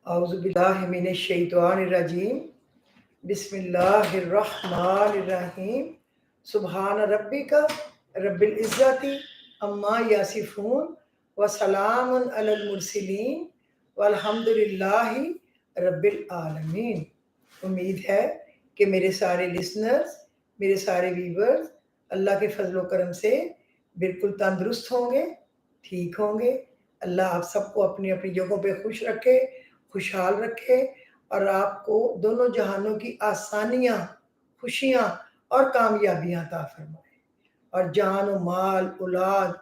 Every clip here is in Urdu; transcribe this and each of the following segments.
اعوذ باللہ من الشیطان الرجیم بسم اللہ الرحمن الرحیم سبحان ربک رب العزت عما یصفون وسلام علی المرسلین والحمد للہ رب العالمین۔ امید ہے کہ میرے سارے لسنرز، میرے سارے ویورز اللہ کے فضل و کرم سے بالکل تندرست ہوں گے، ٹھیک ہوں گے۔ اللہ آپ سب کو اپنی اپنی جگہوں پہ خوش رکھے، خوشحال رکھے، اور آپ کو دونوں جہانوں کی آسانیاں، خوشیاں اور کامیابیاں عطا فرمائے، اور جان و مال اولاد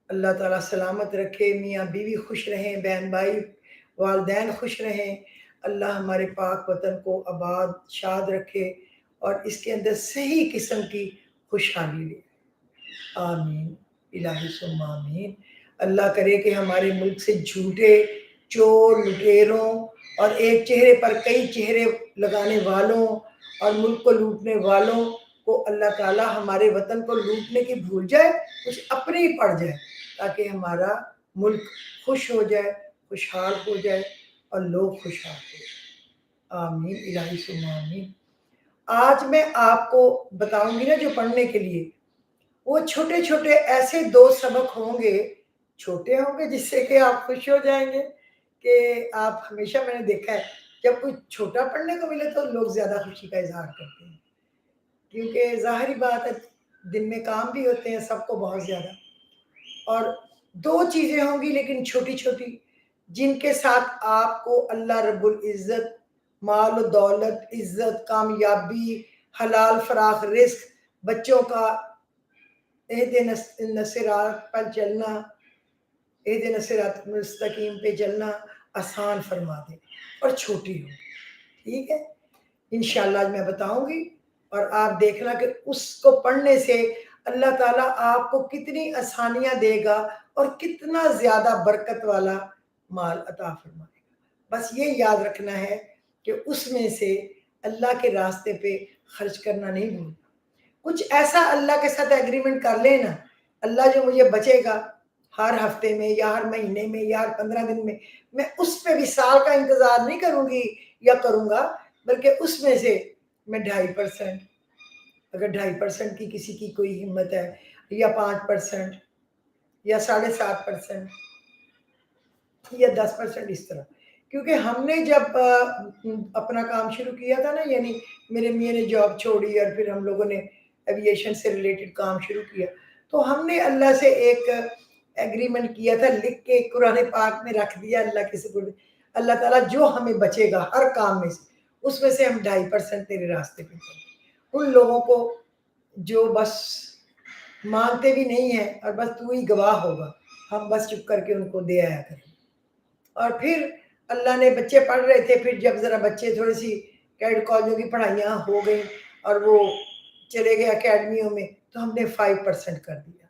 اللہ تعالیٰ سلامت رکھے، میاں بیوی خوش رہیں، بہن بھائی والدین خوش رہیں۔ اللہ ہمارے پاک وطن کو آباد شاد رکھے اور اس کے اندر صحیح قسم کی خوشحالی لے۔ آمین الہی ثم آمین۔ اللہ کرے کہ ہمارے ملک سے جھوٹے چور، لٹیروں اور ایک چہرے پر کئی چہرے لگانے والوں اور ملک کو لوٹنے والوں کو اللہ تعالیٰ ہمارے وطن کو لوٹنے کی بھول جائے، کچھ اپنے ہی پڑ جائے، تاکہ ہمارا ملک خوش ہو جائے، خوشحال ہو جائے اور لوگ خوشحال ہو جائے۔ آمین الہی ثم آمین۔ آج میں آپ کو بتاؤں گی نا جو پڑھنے کے لیے، وہ چھوٹے چھوٹے ایسے دو سبق ہوں گے، چھوٹے ہوں گے جس سے کہ آپ خوش ہو جائیں گے کہ آپ ہمیشہ، میں نے دیکھا ہے جب کوئی چھوٹا پڑھنے کو ملے تو لوگ زیادہ خوشی کا اظہار کرتے ہیں، کیونکہ ظاہری بات ہے دن میں کام بھی ہوتے ہیں سب کو بہت زیادہ، اور دو چیزیں ہوں گی لیکن چھوٹی چھوٹی، جن کے ساتھ آپ کو اللہ رب العزت مال و دولت، عزت، کامیابی، حلال فراخ رزق، بچوں کا اہدنا الصراط پر چلنا، اہدنا الصراط مستقیم پہ چلنا آسان فرما دے، اور چھوٹی ہو۔ ٹھیک ہے، انشاءاللہ آج میں بتاؤں گی، اور آپ دیکھنا کہ اس کو پڑھنے سے اللہ تعالیٰ آپ کو کتنی آسانیاں دے گا اور کتنا زیادہ برکت والا مال عطا فرمائے گا۔ بس یہ یاد رکھنا ہے کہ اس میں سے اللہ کے راستے پہ خرچ کرنا نہیں بھولنا۔ کچھ ایسا اللہ کے ساتھ ایگریمنٹ کر لینا، اللہ جو مجھے بچے گا ہر ہفتے میں یا ہر مہینے میں یا ہر 15 دن میں اس پہ بھی سال کا انتظار نہیں کروں گی یا کروں گا، بلکہ اس میں سے میں 2.5%، اگر 2.5% کی کسی کی کوئی ہمت ہے، یا 5% یا 7.5% یا 10%، اس طرح۔ کیونکہ ہم نے جب اپنا کام شروع کیا تھا نا، یعنی میرے میاں نے جاب چھوڑی اور پھر ہم لوگوں نے ایویشن سے ریلیٹڈ کام شروع کیا، تو ہم نے اللہ سے ایک ایگریمنٹ کیا تھا، لکھ کے قرآن پاک میں رکھ دیا اللہ کے سپرد، اللہ تعالیٰ جو ہمیں بچے گا ہر کام میں سے، اس میں سے ہم 2.5% تیرے راستے پہ کریں۔ ان لوگوں کو جو بس مانتے بھی نہیں ہیں اور بس تو ہی گواہ ہوگا، ہم بس چپ کر کے ان کو دے آیا کریں۔ اور پھر اللہ نے، بچے پڑھ رہے تھے، پھر جب ذرا بچے تھوڑی سی کیڈ کالجوں کی پڑھائیاں ہو گئیں اور وہ چلے گئے اکیڈمیوں میں، تو ہم نے 5% کر دیا۔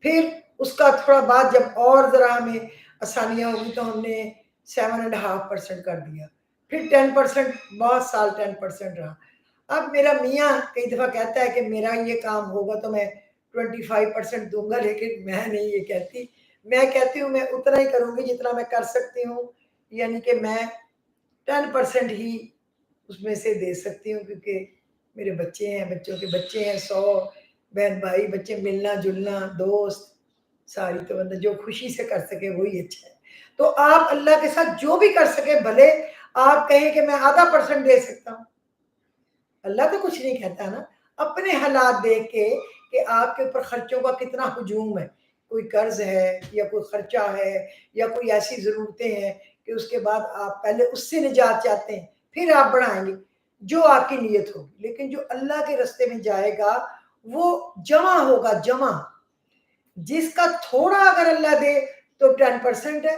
پھر اس کا تھوڑا بعد جب اور ذرا ہمیں آسانیاں ہوگی تو ہم نے 7.5% کر دیا۔ پھر 10%، بہت سال 10% رہا۔ اب میرا میاں کئی دفعہ کہتا ہے کہ میرا یہ کام ہوگا تو میں 25% دوں گا، لیکن میں نہیں یہ کہتی، میں کہتی ہوں میں اتنا ہی کروں گی جتنا میں کر سکتی ہوں، یعنی کہ میں 10% ہی اس میں سے دے سکتی ہوں، کیونکہ میرے بچے ہیں، بچوں کے بچے ہیں، 100 بہن بھائی، بچے، ملنا جلنا، دوست، ساری تو بندہ جو خوشی سے کر سکے وہی اچھا ہے۔ تو آپ اللہ کے ساتھ جو بھی کر سکے، بھلے آپ کہیں کہ میں 0.5% دے سکتا ہوں، اللہ تو کچھ نہیں کہتا نا، اپنے حالات دیکھ کے کہ آپ کے اوپر خرچوں کا کتنا ہجوم ہے، کوئی قرض ہے یا کوئی خرچہ ہے یا کوئی ایسی ضرورتیں ہیں کہ اس کے بعد آپ پہلے اس سے نجات چاہتے ہیں، پھر آپ بڑھائیں گے جو آپ کی نیت ہوگی، لیکن جو اللہ کے راستے میں جائے گا وہ جمع ہوگا، جمع۔ جس کا تھوڑا اگر اللہ دے تو 10% ہے،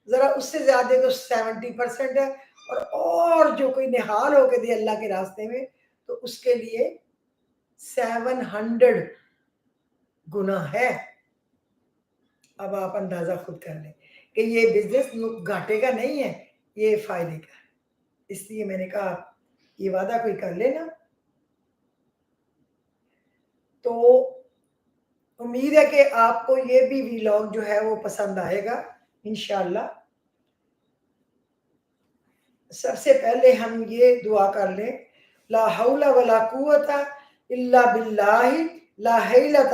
ذرا اس سے زیادہ دے تو 70% ہے، اور جو کوئی نہال ہو کے دے اللہ کے راستے میں تو اس کے لیے 700 گنا ہے۔ اب آپ اندازہ خود کر لیں کہ یہ بزنس گھاٹے کا نہیں ہے، یہ فائدے کا ہے۔ اس لیے میں نے کہا یہ وعدہ کوئی کر لینا۔ تو امید ہے کہ آپ کو یہ بھی ویلاگ جو ہے وہ پسند آئے گا انشاءاللہ۔ سب سے پہلے ہم یہ دعا کر لیں، لا حول ولا قوت الا باللہ، لا حیلۃ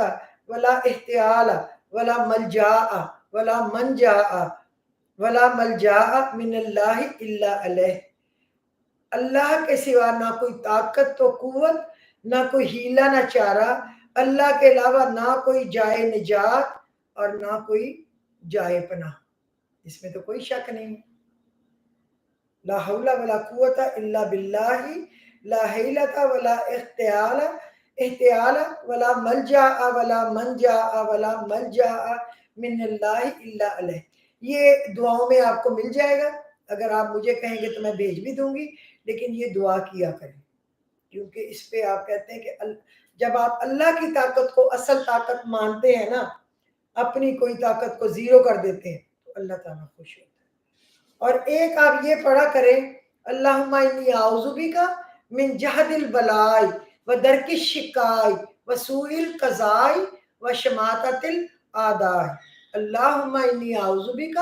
ولا احتیال ولا ملجاء ولا منجاء ولا ملجاء من اللہ الا علیہ۔ اللہ کے سوا نہ کوئی طاقت و قوت، نہ کوئی ہیلا نہ چارہ، اللہ کے علاوہ نہ کوئی جائے نجات اور نہ کوئی جائے پناہ، اس میں تو کوئی شک نہیں۔ لا حول ولا قوت الا باللہ، لا حیلۃ ولا احتیال ولا ملجاء ولا منجاء ولا ملجاء من اللہ الا علیہ۔ یہ دعاؤں میں آپ کو مل جائے گا، اگر آپ مجھے کہیں گے تو میں بھیج بھی دوں گی، لیکن یہ دعا کیا کریں، کیونکہ اس پہ آپ کہتے ہیں کہ جب آپ اللہ کی طاقت کو اصل طاقت مانتے ہیں نا، اپنی کوئی طاقت کو زیرو کر دیتے ہیں، تو اللہ تعالیٰ خوش ہوتا ہے۔ اور ایک آپ یہ پڑھا کریں، اللہم انی اعوذ بک من جہد البلاء و درک الشقاء و سوء القضاء و شماتۃ الاعداء۔ اللہم انی اعوذ بک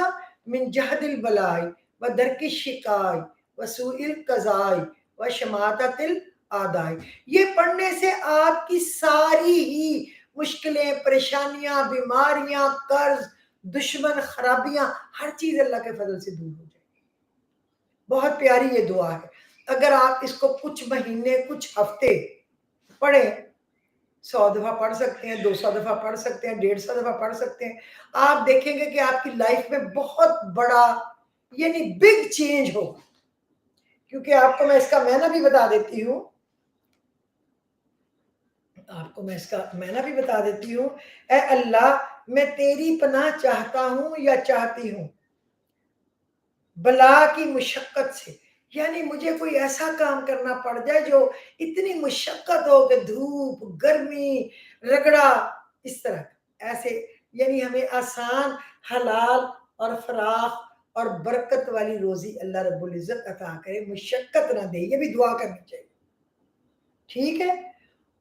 من جہد البلاء و درک الشقاء و سوء القضاء و شماتۃ الاعداء۔ یہ پڑھنے سے آپ کی ساری ہی مشکلیں، پریشانیاں، بیماریاں، قرض، دشمن، خرابیاں، ہر چیز اللہ کے فضل سے دور ہو جائے گی۔ بہت پیاری یہ دعا ہے، اگر آپ اس کو کچھ مہینے، کچھ ہفتے پڑھیں، 100 دفعہ پڑھ سکتے ہیں، 200 دفعہ پڑھ سکتے ہیں، 150 دفعہ پڑھ سکتے ہیں، آپ دیکھیں گے کہ آپ کی لائف میں بہت بڑا یعنی بگ چینج ہو۔ کیونکہ آپ کو میں اس کا معنی بھی بتا دیتی ہوں، اے اللہ میں تیری پناہ چاہتا ہوں یا چاہتی ہوں بلا کی مشقت سے، یعنی مجھے کوئی ایسا کام کرنا پڑ جائے جو اتنی مشقت ہو کہ دھوپ، گرمی، رگڑا، اس طرح ایسے، یعنی ہمیں آسان، حلال اور فراخ اور برکت والی روزی اللہ رب العزت عطا کرے، مشقت نہ دے، یہ بھی دعا کرنی چاہیے، ٹھیک ہے۔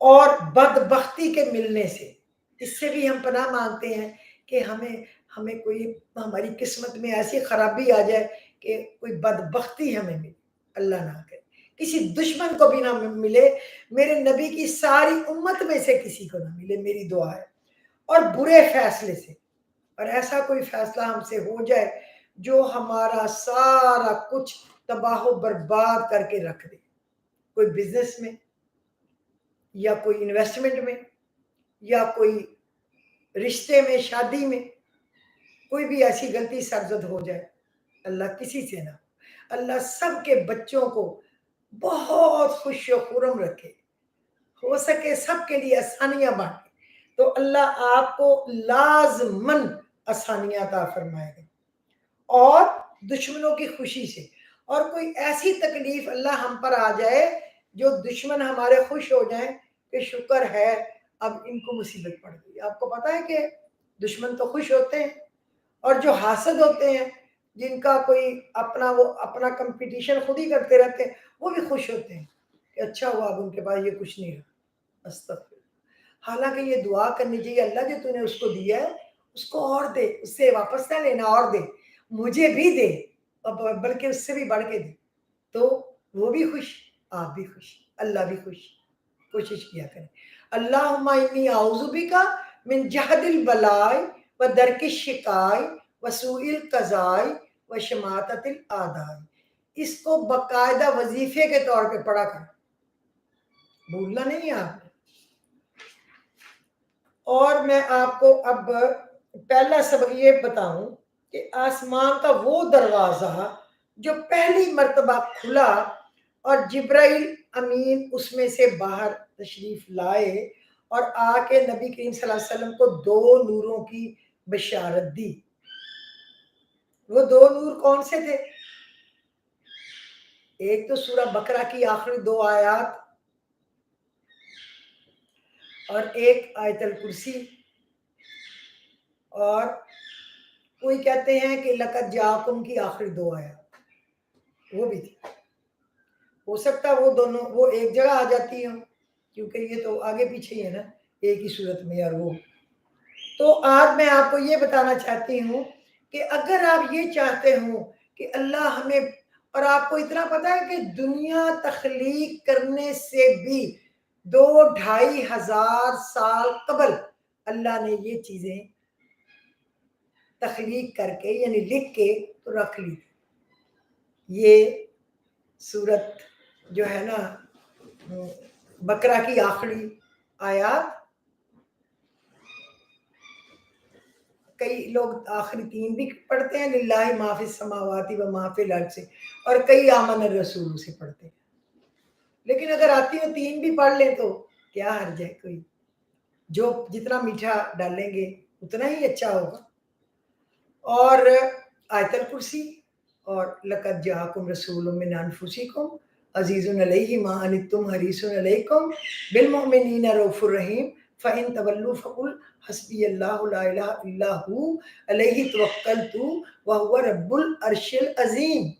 اور بدبختی کے ملنے سے، اس سے بھی ہم پناہ مانگتے ہیں کہ ہمیں کوئی ہماری قسمت میں ایسی خرابی آ جائے کہ کوئی بدبختی ہمیں ملے، اللہ نہ کرے، کسی دشمن کو بھی نہ ملے، میرے نبی کی ساری امت میں سے کسی کو نہ ملے، میری دعا ہے۔ اور برے فیصلے سے، اور ایسا کوئی فیصلہ ہم سے ہو جائے جو ہمارا سارا کچھ تباہ و برباد کر کے رکھ دے، کوئی بزنس میں یا کوئی انویسٹمنٹ میں یا کوئی رشتے میں، شادی میں، کوئی بھی ایسی غلطی سرزد ہو جائے، اللہ کسی سے نہ، اللہ سب کے بچوں کو بہت خوش و خرم رکھے، ہو سکے سب کے لیے آسانیاں بانٹے، تو اللہ آپ کو لازماً آسانیاں عطا فرمائے گا، اور دشمنوں کی خوشی سے، اور کوئی ایسی تکلیف اللہ ہم پر آ جائے جو دشمن ہمارے خوش ہو جائیں کہ شکر ہے اب ان کو مصیبت پڑ گئی۔ آپ کو پتا ہے کہ دشمن تو خوش ہوتے ہیں، اور جو حاسد ہوتے ہیں، جن کا کوئی اپنا کمپٹیشن خود ہی کرتے رہتے ہیں، وہ بھی خوش ہوتے ہیں کہ اچھا ہوا اب ان کے پاس یہ کچھ نہیں رہا، استغفر۔ حالانکہ یہ دعا کرنی چاہیے، اللہ جو تو نے اس کو دیا ہے اس کو اور دے، اس سے واپس نہ لینا، اور دے، مجھے بھی دے، بلکہ اس سے بھی بڑھ کے دے، تو وہ بھی خوش، آپ بھی خوش، اللہ بھی خوش۔ کوشش کیا کریں، اللہم انی اعوذ بک من جہد البلاء و درک الشقاء و سوء القضاء و شماتۃ الاعداء۔ اس کو باقاعدہ وظیفے کے طور پہ پڑھا کر، بھولنا نہیں ہے آپ نے۔ اور میں آپ کو اب پہلا سبق یہ بتاؤں کہ آسمان کا وہ دروازہ جو پہلی مرتبہ کھلا اور جبرائیل امین اس میں سے باہر تشریف لائے اور آ کے نبی کریم صلی اللہ علیہ وسلم کو 2 نوروں کی بشارت دی، وہ 2 نور کون سے تھے؟ ایک تو سورہ بقرہ کی آخری 2 آیات، اور ایک آیت الکرسی، اور کوئی کہتے ہیں کہ لقد جاءکم کی آخری 2 آیات وہ بھی تھی، ہو سکتا ہے وہ دونوں وہ ایک جگہ آ جاتی ہیں، کیونکہ یہ تو آگے پیچھے ہی ہے نا، ایک ہی صورت میں۔ اور وہ تو آج میں آپ کو یہ بتانا چاہتی ہوں کہ اگر آپ یہ چاہتے ہوں کہ اللہ ہمیں اور آپ کو اتنا پتا ہے کہ دنیا تخلیق کرنے سے بھی 2-2.5 ہزار سال قبل اللہ نے یہ چیزیں تخلیق کر کے یعنی لکھ کے تو رکھ لی. یہ سورت جو ہے نا بقرہ کی آخری آیات، کئی لوگ آخری 3 بھی پڑھتے ہیں للہ ما فی السماوات و ما فی الارض سے، اور کئی آمن الرسول سے پڑھتے ہیں. لیکن اگر آتی ہو 3 بھی پڑھ لیں تو کیا حرج ہے؟ کوئی جو جتنا میٹھا ڈالیں گے اتنا ہی اچھا ہوگا. اور آیت الکرسی اور لقد جاءکم رسول من انفسکم عزیز علیہ ما عنتم حریص علیکم بالمؤمنین رؤوف الرحیم فإن تولوا فقل حسبی اللہ لا الہ الا ہو علیہ توکلت وہو رب العرش العظیم.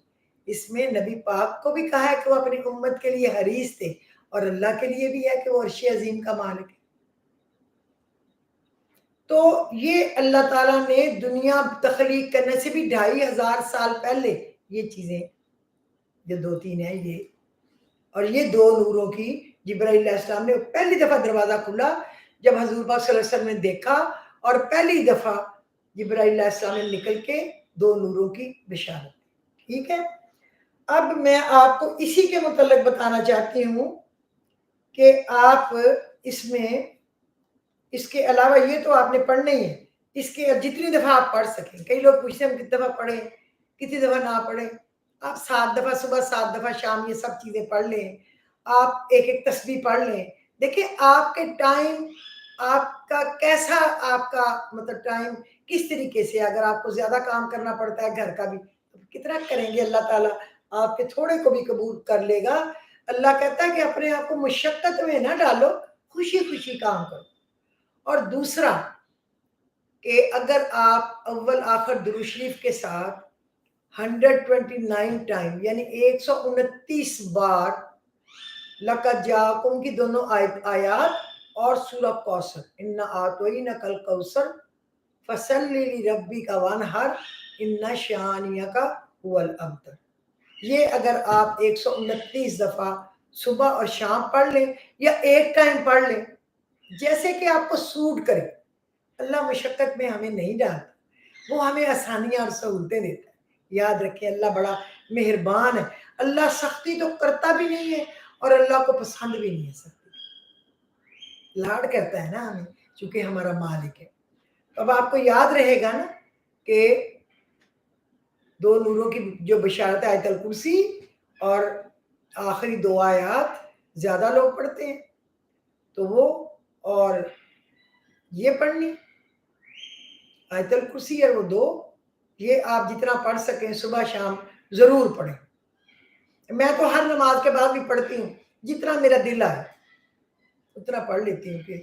اس میں نبی پاک کو بھی کہا ہے کہ وہ اپنی امت کے لیے حریص تھے، اور اللہ کے لیے بھی ہے کہ وہ عرش عظیم کا مالک ہے. تو یہ اللہ تعالیٰ نے دنیا تخلیق کرنے سے بھی 2.5 ہزار سال پہلے یہ چیزیں جو 2-3 ہیں یہ، اور یہ 2 نوروں کی جبرائیل علیہ السلام نے پہلی دفعہ دروازہ کھلا جب حضور پاک صلی اللہ علیہ وسلم نے دیکھا، اور پہلی دفعہ جبرائیل علیہ السلام نے نکل کے 2 نوروں کی بشارت. ٹھیک ہے، اب میں آپ کو اسی کے متعلق بتانا چاہتی ہوں کہ آپ اس میں اس کے علاوہ یہ تو آپ نے پڑھنا ہی ہے، اس کے جتنی دفعہ آپ پڑھ سکیں. کئی لوگ پوچھتے ہیں ہم کتنی دفعہ پڑھیں، کتنی دفعہ نہ پڑھیں. آپ 7 دفعہ صبح، 7 دفعہ شام، یہ سب چیزیں پڑھ لیں. آپ ایک تسبیح پڑھ لیں. دیکھیں آپ کے ٹائم، آپ کا کیسا، آپ کا مطلب ٹائم کس طریقے سے. اگر آپ کو زیادہ کام کرنا پڑتا ہے گھر کا بھی تو کتنا کریں گے، اللہ تعالیٰ آپ کے تھوڑے کو بھی قبول کر لے گا. اللہ کہتا ہے کہ اپنے آپ کو مشقت میں نہ ڈالو، خوشی خوشی کام کرو. اور دوسرا کہ اگر آپ اول آخر درود شریف کے ساتھ 129 ٹائم یعنی 129 بار لقد جاءکم کی دونوں آیات اور سورہ کوثر انا اعطیناک الکوثر فصلی لربک وانحر ان شانئک هو الابتر، یہ اگر آپ 129 دفعہ صبح اور شام پڑھ لیں یا ایک ٹائم پڑھ لیں جیسے کہ آپ کو سوٹ کرے. اللہ مشقت میں ہمیں نہیں ڈالتا، وہ ہمیں آسانیاں اور سہولتیں دیتا ہے. یاد رکھیں اللہ بڑا مہربان ہے. اللہ سختی تو کرتا بھی نہیں ہے اور اللہ کو پسند بھی نہیں ہے سختی، لاڈ کرتا ہے نا ہمیں چونکہ ہمارا مالک ہے. اب آپ کو یاد رہے گا نا کہ 2 نوروں کی جو بشارت ہے آیت الکرسی اور آخری 2 آیات زیادہ لوگ پڑھتے ہیں تو وہ، اور یہ پڑھنی آیت الکرسی اور وہ 2، یہ آپ جتنا پڑھ سکیں صبح شام ضرور پڑھیں. میں تو ہر نماز کے بعد بھی پڑھتی ہوں، جتنا میرا دل آئے اتنا پڑھ لیتی ہوں کہ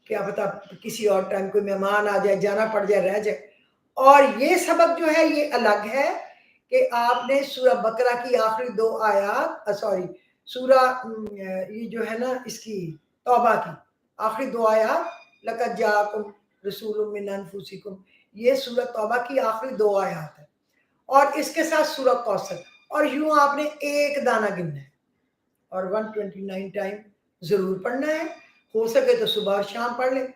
کیا پتا کسی اور ٹائم کوئی مہمان آ جائے، جانا پڑ جائے، رہ جائے. اور یہ سبق جو ہے یہ الگ ہے کہ آپ نے سورہ بقرہ کی آخری 2 آیات سورہ یہ جو ہے نا اس کی توبہ کی آخری 2 آیات لقد جاءکم رسول من انفسکم، یہ سورہ توبہ کی آخری 2 آیات ہے، اور اس کے ساتھ سورہ کوثر. اور یوں آپ نے ایک دانہ گننا ہے اور 129 ٹائم ضرور پڑھنا ہے. ہو سکے تو صبح اور شام پڑھ لیں،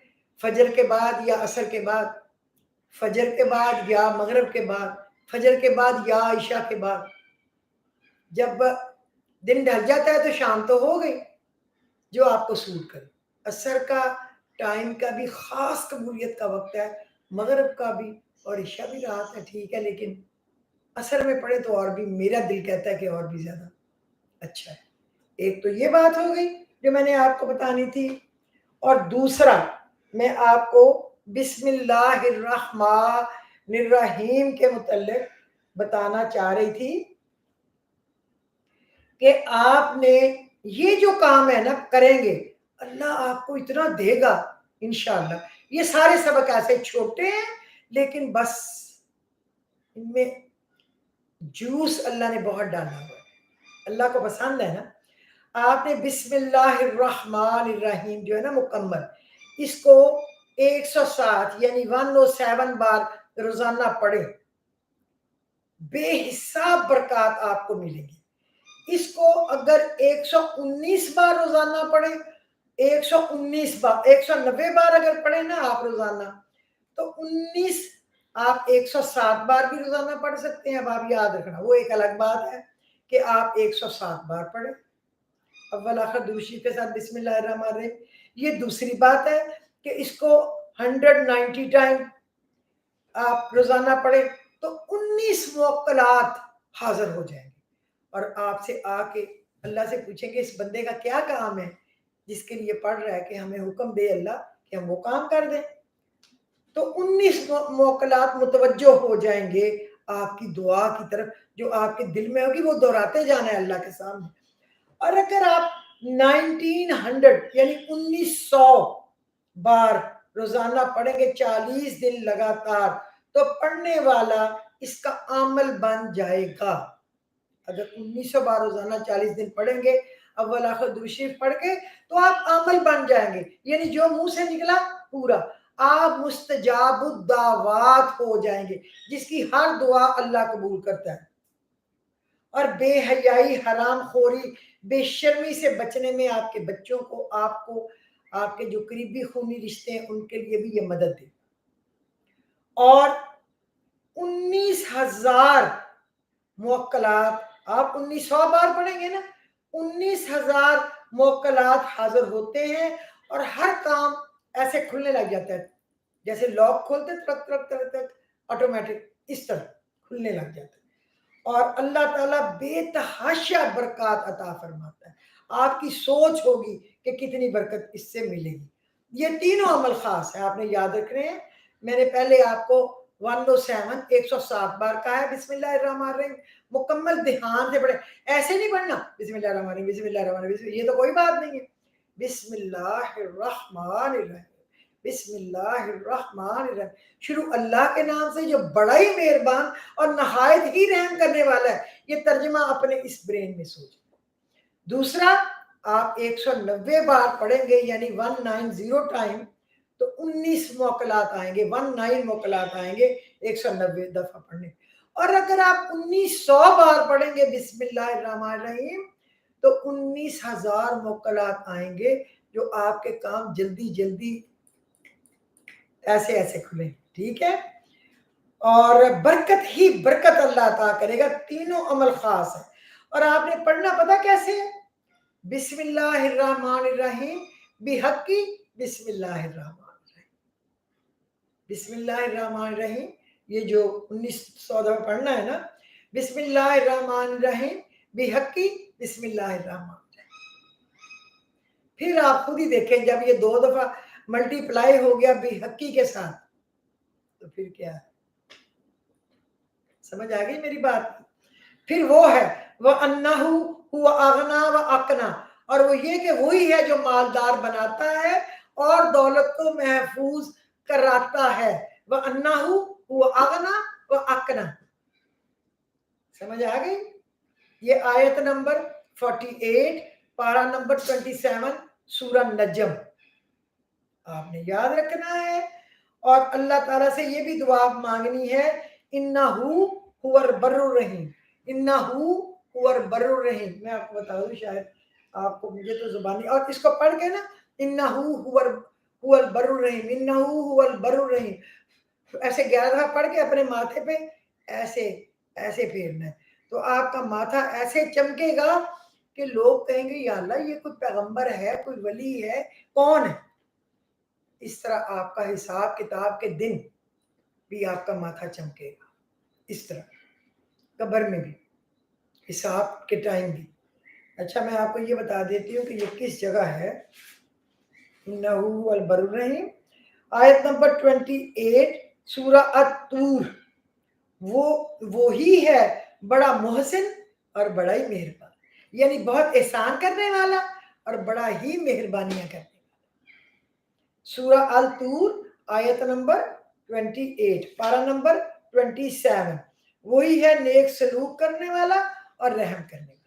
فجر کے بعد یا عصر کے بعد، فجر کے بعد یا مغرب کے بعد، فجر کے بعد یا عشاء کے بعد. جب دن ڈھل جاتا ہے تو شام تو ہو گئی جو آپ کو سوٹ کرے. عصر کا ٹائم کا بھی خاص قبولیت کا وقت ہے، مغرب کا بھی، اور عشاء بھی رات ہے ٹھیک ہے، لیکن عصر میں پڑھے تو اور بھی میرا دل کہتا ہے کہ اور بھی زیادہ اچھا ہے. ایک تو یہ بات ہو گئی جو میں نے آپ کو بتانی تھی، اور دوسرا میں آپ کو بسم اللہ الرحمن الرحیم کے متعلق بتانا چاہ رہی تھی کہ آپ نے یہ جو کام ہے نا کریں گے اللہ آپ کو اتنا دے گا انشاءاللہ. یہ سارے سبق ایسے چھوٹے ہیں لیکن بس ان میں جوس اللہ نے بہت ڈالا ہوا ہے، اللہ کو پسند ہے نا. آپ نے بسم اللہ الرحمن الرحیم جو ہے نا مکمل، اس کو 107 یعنی 107 بار روزانہ پڑھیں. بے حساب برکات آپ کو ملیں گی۔ اس کو اگر 119 بار روزانہ پڑھیں، 119 بار، 190 بار اگر پڑھیں نا آپ روزانہ، تو 19 آپ 107 بار بھی روزانہ پڑھ سکتے ہیں۔ اب آپ یاد رکھنا، وہ ایک الگ بات ہے کہ آپ 107 بار پڑھیں اول آخر دوسری کے ساتھ بسم اللہ الرحمن الرحیم۔ یہ دوسری بات ہے کہ اس کو 190 ٹائم آپ روزانہ پڑھیں تو 19 موکلات حاضر ہو جائیں گے، اور آپ سے آ کے اللہ سے پوچھیں گے اس بندے کا کیا کام ہے جس کے لیے پڑھ رہا ہے، کہ ہمیں حکم دے اللہ کہ ہم وہ کام کر دیں۔ تو 19 موکلات متوجہ ہو جائیں گے آپ کی دعا کی طرف، جو آپ کے دل میں ہوگی وہ دہراتے جانا ہے اللہ کے سامنے۔ اور اگر آپ 1900 یعنی 1900 بار روزانہ پڑھیں گے 40 دن لگاتار، تو پڑھنے والا اس کا عمل بن جائے گا۔ اگر 1900 بار روزانہ 40 دن پڑھیں گے اول آخر درود شریف پڑھ کے، تو آپ عمل بن جائیں گے، یعنی جو منہ سے نکلا پورا، آپ مستجاب الدعوات ہو جائیں گے، جس کی ہر دعا اللہ قبول کرتا ہے۔ اور بے حیائی، حرام خوری، بے شرمی سے بچنے میں آپ کے بچوں کو، آپ کے جو قریبی خونی رشتے ہیں ان کے لیے بھی یہ مدد دے۔ اور 19,000 موکلات، آپ 1900 بار پڑھیں گے نا، 19,000 موکلات حاضر ہوتے ہیں، اور ہر کام ایسے کھلنے لگ جاتا ہے، جیسے لاک کھولتے ترک ترک ترک ترک آٹومیٹک اس طرح کھلنے لگ جاتا ہے۔ اور اللہ تعالیٰ بے تحاشا برکات عطا فرماتا ہے۔ آپ کی سوچ ہوگی کہ کتنی برکت اس سے ملے گی۔ یہ تینوں عمل خاص ہیں، آپ نے یاد رکھنے ہیں۔ میں نے پہلے آپ کو 107 بار کہا ہے بسم اللہ الرحمن الرحیم، مکمل دھیان سے پڑھیں، ایسے نہیں پڑھنا بسم اللہ الرحمن الرحیم بسم اللہ الرحمن الرحیم، یہ تو کوئی بات نہیں ہے۔ بسم اللہ الرحمن الرحیم، بسم اللہ الرحمن الرحیم، شروع اللہ کے نام سے جو بڑا ہی مہربان اور نہایت ہی رحم کرنے والا ہے۔ یہ ترجمہ اپنے اس برین میں سوچیں۔ دوسرا، آپ 190 بار پڑھیں گے یعنی 190 ٹائم، تو 19 موکلات آئیں گے، 19 موکلات آئیں گے 190 دفعہ پڑھنے۔ اور اگر آپ 1900 بار پڑھیں گے بسم اللہ الرحمن الرحیم، تو 19,000 موکلات آئیں گے، جو آپ کے کام جلدی جلدی ایسے ایسے کھلیں، ٹھیک ہے۔ اور برکت ہی برکت اللہ عطا کرے گا، تینوں عمل خاص ہے۔ اور آپ نے پڑھنا پتہ کیسے ہے؟ بسم اللہ الرحمن الرحیم بحقی بسم اللہ الرحمن الرحیم، بسم اللہ الرحمن الرحیم، یہ جو 1900 دفعہ پڑھنا ہے نا، بسم اللہ الرحمن الرحیم بحقی بسم اللہ الرحمن الرحیم۔ پھر آپ خود ہی دیکھیں، جب یہ 2 دفعہ ملٹی پلائی ہو گیا بحقی کے ساتھ، تو پھر کیا ہے؟ سمجھ آ گئی میری بات؟ پھر وہ ہے وَأَنَّهُ هُوَ أَغْنَى وَأَقْنَى، اور وہ یہ کہ وہی ہے جو مالدار بناتا ہے اور دولت کو محفوظ کراتا ہے۔ وَأَنَّهُ هُوَ أَغْنَى وَأَقْنَى، سمجھ آ گئی؟ یہ آیت نمبر 48، پارہ نمبر 27 سورہ نجم آپ نے یاد رکھنا ہے۔ اور اللہ تعالیٰ سے یہ بھی دعا مانگنی ہے، اِنَّهُ هُوَ الْبَرُّ الرَّحِيمُ، اِنَّهُ هُوَ الْبَرُّ الرَّحِيمُ۔ میں آپ کو بتا دوں، شاید آپ کو، مجھے تو زبانی، اور اس کو پڑھ کے نا اِنَّهُ هُوَ الْبَرُّ الرَّحِيمُ، اِنَّهُ هُوَ الْبَرُّ الرَّحِيمُ، ایسے 11 دفعہ پڑھ کے اپنے ماتھے پہ ایسے ایسے پھیرنا ہے، تو آپ کا ماتھا ایسے چمکے گا کہ لوگ کہیں گے یا اللہ یہ کوئی پیغمبر ہے، کوئی ولی ہے، کون ہے؟ اس طرح آپ کا حساب کتاب کے دن بھی آپ کا ماتھا چمکے گا، اس طرح قبر میں بھی، حساب کے ٹائم بھی۔ اچھا، میں آپ کو یہ بتا دیتی ہوں کہ یہ کس جگہ ہے۔ انہو هو البر الرحیم، آیت نمبر 28 سورہ الطور، وہی ہے بڑا محسن اور بڑا ہی مہربان، یعنی بہت احسان کرنے والا اور بڑا ہی مہربانیاں کرنے والا۔ سورہ الطور آیت نمبر 28، پارہ نمبر 27، وہی ہے نیک سلوک کرنے والا اور رحم کرنے والا۔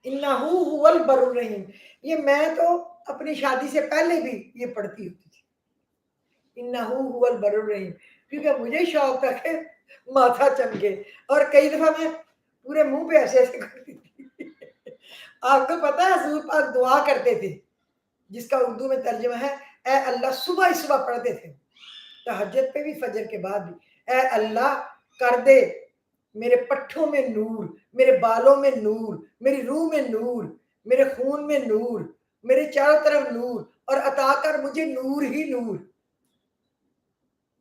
انہو هو البر الرحیم، یہ میں تو اپنی شادی سے پہلے بھی یہ پڑھتی ہوتی تھی، انہو هو البر الرحیم، کیونکہ مجھے شوق تھا کہ ماتھا چمکے. اور کئی دفعہ میں پورے منہ پہ ایسے ایسے کرتی تھی. آپ کو پتا ہے حضور پاک دعا کرتے تھے جس کا اردو میں ترجمہ ہے اے اللہ. صبح ہی صبح پڑھتے تھے تہجد پہ بھی فجر کے بعد بھی, اے اللہ کر دے میرے پٹھوں میں نور, میرے بالوں میں نور, میری روح میں نور, میرے خون میں نور, میرے چاروں طرف نور, اور عطا کر مجھے نور ہی نور.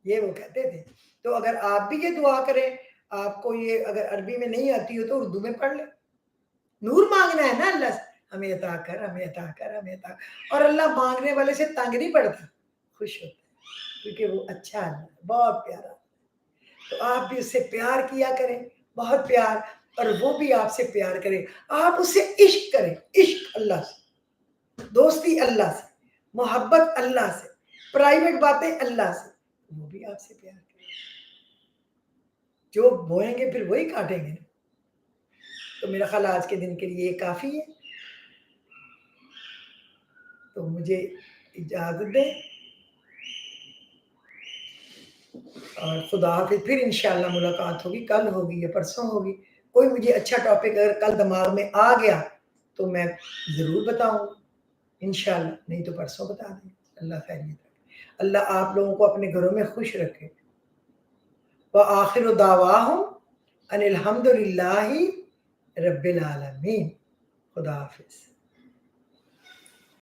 یہ وہ کہتے تھے. تو اگر آپ بھی یہ دعا کریں, آپ کو یہ اگر عربی میں نہیں آتی ہو تو اردو میں پڑھ لیں. نور مانگنا ہے نا اللہ سے, ہمیں عطا کر, ہمیں عطا کر, ہمیں عطا کر. اور اللہ مانگنے والے سے تنگ نہیں پڑتا, خوش ہوتا ہے, کیونکہ وہ اچھا ہے, بہت پیارا. تو آپ بھی اس سے پیار کیا کریں, بہت پیار, اور وہ بھی آپ سے پیار کرے. آپ اس سے عشق کریں, عشق اللہ سے, دوستی اللہ سے, محبت اللہ سے, پرائیویٹ باتیں اللہ سے, وہ بھی آپ سے پیار کریں. جو بوئیں گے پھر وہی کاٹیں گے. تو میرا خیال آج کے دن کے لیے یہ کافی ہے. تو مجھے اجازت دیں, اور خدا حافظ. پھر انشاءاللہ ملاقات ہوگی, کل ہوگی یا پرسوں ہوگی. کوئی مجھے اچھا ٹاپک اگر کل دماغ میں آ گیا تو میں ضرور بتاؤں انشاءاللہ, نہیں تو پرسوں بتا دیں. اللہ خیریت رکھے, اللہ آپ لوگوں کو اپنے گھروں میں خوش رکھے. وآخر دعواہم ان الحمد للہ رب العالمین. خدا حافظ.